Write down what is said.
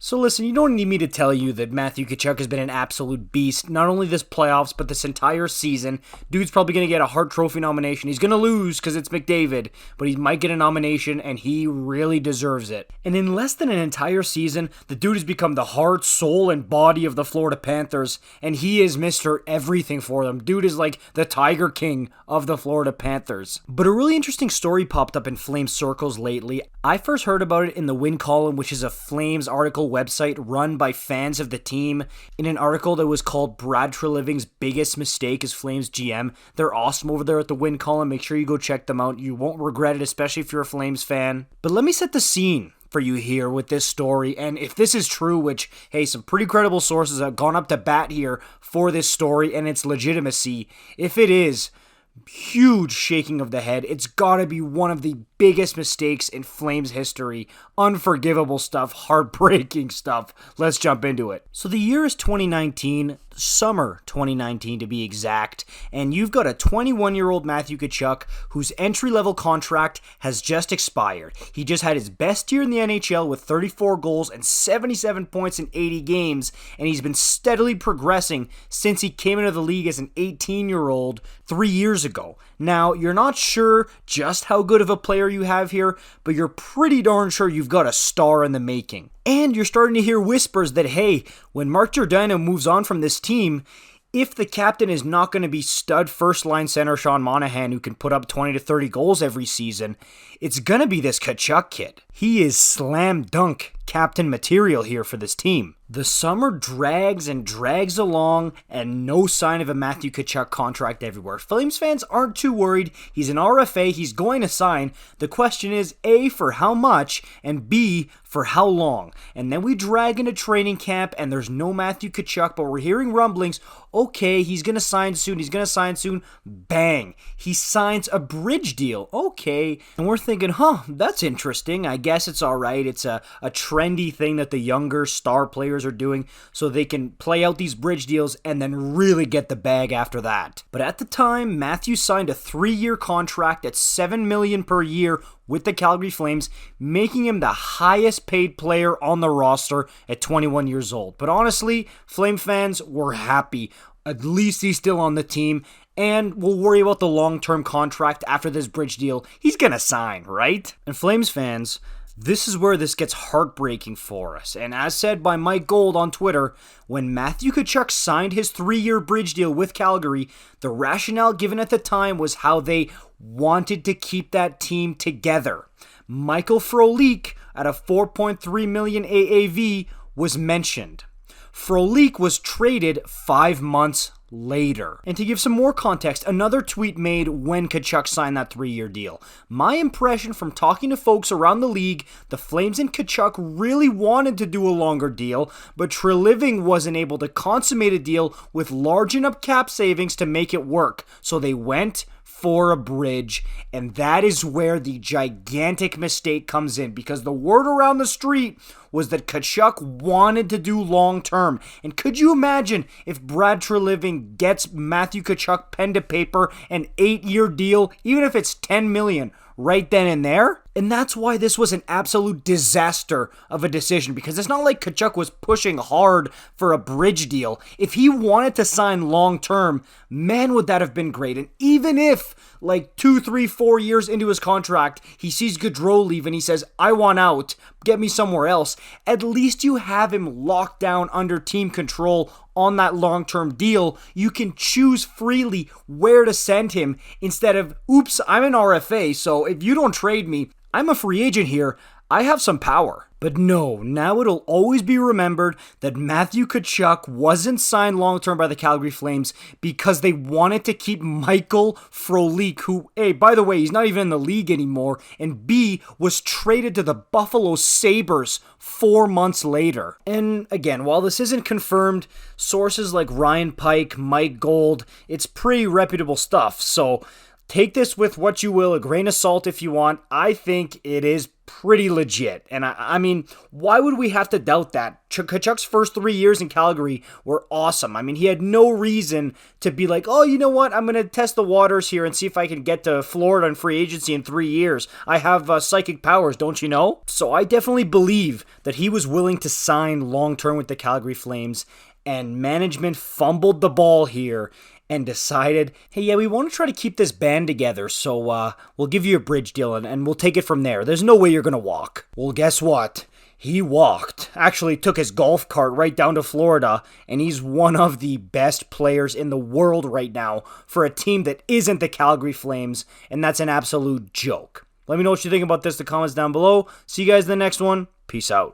So listen, you don't need me to tell you that Matthew Tkachuk has been an absolute beast, not only this playoffs, but this entire season. Dude's probably going to get a Hart Trophy nomination. He's going to lose because it's McDavid, but he might get a nomination, and he really deserves it. And in less than an entire season, the dude has become the heart, soul, and body of the Florida Panthers, and he is Mr. Everything for them. Dude is like the Tiger King of the Florida Panthers. But a really interesting story popped up in Flames circles lately. I first heard about it in the Win column, which is a Flames article website run by fans of the team, in an article that was called Brad Treliving's Biggest Mistake as Flames GM. They're awesome over there at the Win column. Make sure you go check them out. You won't regret it, especially if you're a Flames fan. But let me set the scene for you here with this story, and if this is true, which, hey, some pretty credible sources have gone up to bat here for this story and its legitimacy. If it is, huge shaking of the head. It's gotta be one of the biggest mistakes in Flames history. Unforgivable stuff, heartbreaking stuff. Let's jump into it. So the year is 2019, summer 2019 to be exact, and you've got a 21-year-old Matthew Tkachuk whose entry-level contract has just expired. He just had his best year in the NHL with 34 goals and 77 points in 80 games, and he's been steadily progressing since he came into the league as an 18-year-old 3 years ago. Now, you're not sure just how good of a player you have here, but you're pretty darn sure you've got a star in the making. And you're starting to hear whispers that, hey, when Mark Giordano moves on from this team, if the captain is not going to be stud first-line center Sean Monahan, who can put up 20 to 30 goals every season, it's going to be this Tkachuk kid. He is slam dunk captain material here for this team. The summer drags and drags along, and no sign of a Matthew Tkachuk contract everywhere. Flames fans aren't too worried. He's an RFA. He's going to sign. The question is, A, for how much, and B, for how long? And then we drag into training camp, and there's no Matthew Tkachuk, but we're hearing rumblings. Okay, he's going to sign soon. Bang. He signs a bridge deal. Okay. And we're thinking, that's interesting. I guess it's all right. It's a trendy thing that the younger star players are doing so they can play out these bridge deals and then really get the bag after that. But at the time, Matthew signed a 3-year contract at $7 million per year with the Calgary Flames, making him the highest paid player on the roster at 21 years old. But honestly, Flame fans were happy. At least he's still on the team, and we'll worry about the long-term contract after this bridge deal. He's gonna sign, right? And Flames fans, this is where this gets heartbreaking for us. And as said by Mike Gold on Twitter, when Matthew Tkachuk signed his 3-year bridge deal with Calgary, the rationale given at the time was how they wanted to keep that team together. Michael Frolik at a $4.3 million AAV was mentioned. Frolik was traded 5 months later. And to give some more context, another tweet made when Tkachuk signed that 3-year deal. My impression from talking to folks around the league, the Flames and Tkachuk really wanted to do a longer deal, but Treliving wasn't able to consummate a deal with large enough cap savings to make it work. So they went for a bridge, and that is where the gigantic mistake comes in, because the word around the street was that Tkachuk wanted to do long term. And could you imagine if Brad Treliving gets Matthew Tkachuk pen to paper, an 8-year deal, even if it's $10 million, right then and there? And that's why this was an absolute disaster of a decision, because it's not like Tkachuk was pushing hard for a bridge deal. If he wanted to sign long term, man, would that have been great. And even if, like 2, 3, 4 years into his contract, he sees Gaudreau leave and he says, I want out, get me somewhere else, at least you have him locked down under team control on that long-term deal. You can choose freely where to send him instead of, oops, I'm an RFA, so if you don't trade me, I'm a free agent here, I have some power. But no, now it'll always be remembered that Matthew Tkachuk wasn't signed long-term by the Calgary Flames because they wanted to keep Michael Frolik, who, A, by the way, he's not even in the league anymore, and B, was traded to the Buffalo Sabres 4 months later. And again, while this isn't confirmed, sources like Ryan Pike, Mike Gold, it's pretty reputable stuff, so Take this with what you will, a grain of salt if you want. I think it is pretty legit. And I mean, why would we have to doubt that? Tkachuk's first 3 years in Calgary were awesome. I mean, he had no reason to be like, oh, you know what? I'm going to test the waters here and see if I can get to Florida on free agency in 3 years. I have psychic powers, don't you know? So I definitely believe that he was willing to sign long-term with the Calgary Flames, and management fumbled the ball here and decided, hey, yeah, we want to try to keep this band together, so we'll give you a bridge deal, and we'll take it from there. There's no way you're going to walk. Well, guess what? He walked. Actually took his golf cart right down to Florida, and he's one of the best players in the world right now for a team that isn't the Calgary Flames, and that's an absolute joke. Let me know what you think about this in the comments down below. See you guys in the next one. Peace out.